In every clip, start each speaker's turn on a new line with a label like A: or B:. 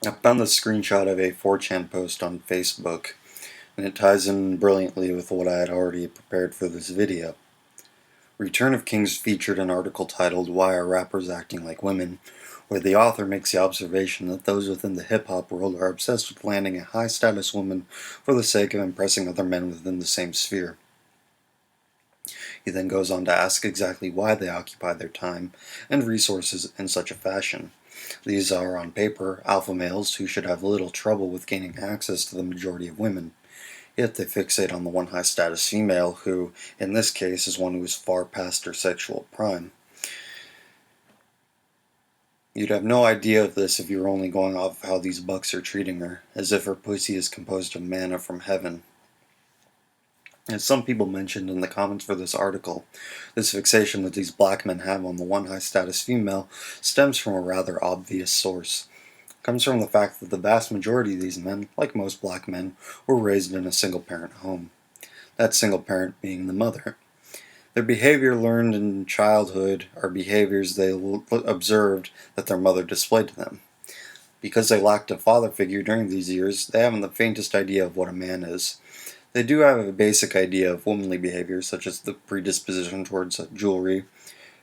A: I found this screenshot of a 4chan post on Facebook, and it ties in brilliantly with what I had already prepared for this video. Return of Kings featured an article titled "Why Are Rappers Acting Like Women?", where the author makes the observation that those within the hip-hop world are obsessed with landing a high-status woman for the sake of impressing other men within the same sphere. He then goes on to ask exactly why they occupy their time and resources in such a fashion. These are, on paper, alpha males who should have little trouble with gaining access to the majority of women. Yet they fixate on the one high-status female who, in this case, is one who is far past her sexual prime. You'd have no idea of this if you were only going off how these bucks are treating her, as if her pussy is composed of manna from heaven. As some people mentioned in the comments for this article, this fixation that these black men have on the one high-status female stems from a rather obvious source. It comes from the fact that the vast majority of these men, like most black men, were raised in a single-parent home. That single parent being the mother. Their behavior learned in childhood are behaviors they observed that their mother displayed to them. Because they lacked a father figure during these years, they haven't the faintest idea of what a man is. They do have a basic idea of womanly behavior, such as the predisposition towards jewelry,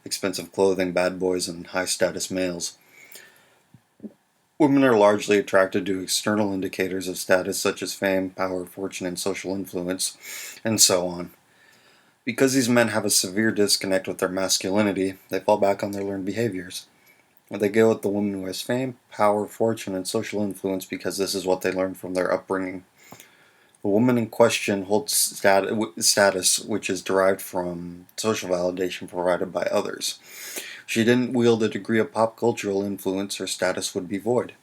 A: expensive clothing, bad boys, and high-status males. Women are largely attracted to external indicators of status such as fame, power, fortune, and social influence, and so on. Because these men have a severe disconnect with their masculinity, they fall back on their learned behaviors. They go with the woman who has fame, power, fortune, and social influence because this is what they learned from their upbringing. The woman in question holds status which is derived from social validation provided by others. If she didn't wield a degree of pop cultural influence, her status would be void.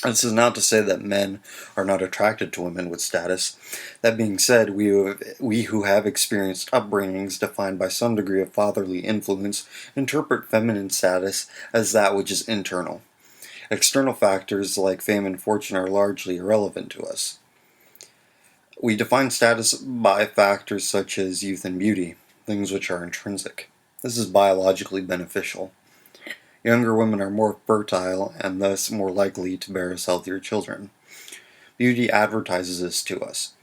A: This is not to say that men are not attracted to women with status. That being said, we who have experienced upbringings defined by some degree of fatherly influence interpret feminine status as that which is internal. External factors like fame and fortune are largely irrelevant to us. We define status by factors such as youth and beauty, things which are intrinsic. This is biologically beneficial. Younger women are more fertile and thus more likely to bear us healthier children. Beauty advertises this to us.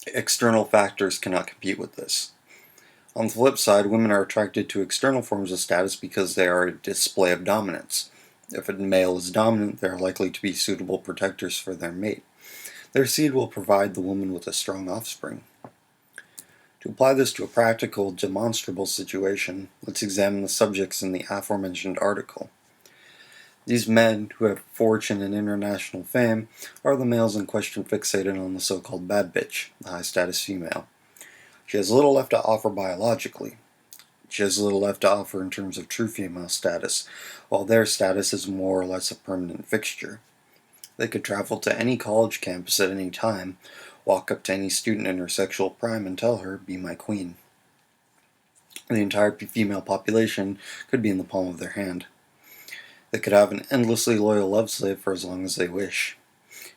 A: External factors cannot compete with this. On the flip side, women are attracted to external forms of status because they are a display of dominance. If a male is dominant, they are likely to be suitable protectors for their mate. Their seed will provide the woman with a strong offspring. To apply this to a practical, demonstrable situation, let's examine the subjects in the aforementioned article. These men, who have fortune and international fame, are the males in question fixated on the so-called bad bitch, the high-status female. She has little left to offer biologically. She has little left to offer in terms of true female status, while their status is more or less a permanent fixture. They could travel to any college campus at any time, walk up to any student in her sexual prime and tell her, "Be my queen." The entire female population could be in the palm of their hand. They could have an endlessly loyal love slave for as long as they wish.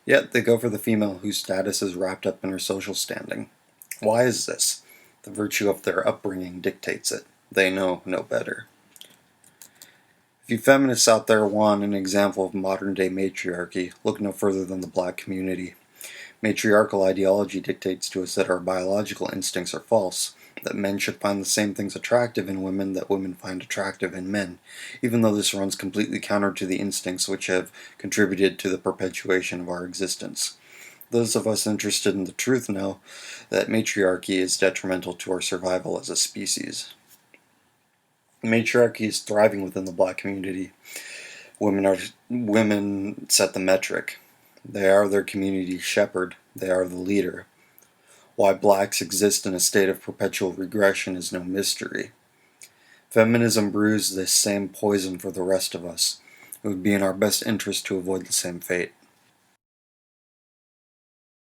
A: Yet they go for the female whose status is wrapped up in her social standing. Why is this? The virtue of their upbringing dictates it. They know no better. If you feminists out there want an example of modern-day matriarchy, look no further than the black community. Matriarchal ideology dictates to us that our biological instincts are false, that men should find the same things attractive in women that women find attractive in men, even though this runs completely counter to the instincts which have contributed to the perpetuation of our existence. Those of us interested in the truth know that matriarchy is detrimental to our survival as a species. Matriarchy is thriving within the black community. Women set the metric. They are their community's shepherd. They are the leader. Why blacks exist in a state of perpetual regression is no mystery. Feminism brews this same poison for the rest of us. It would be in our best interest to avoid the same fate.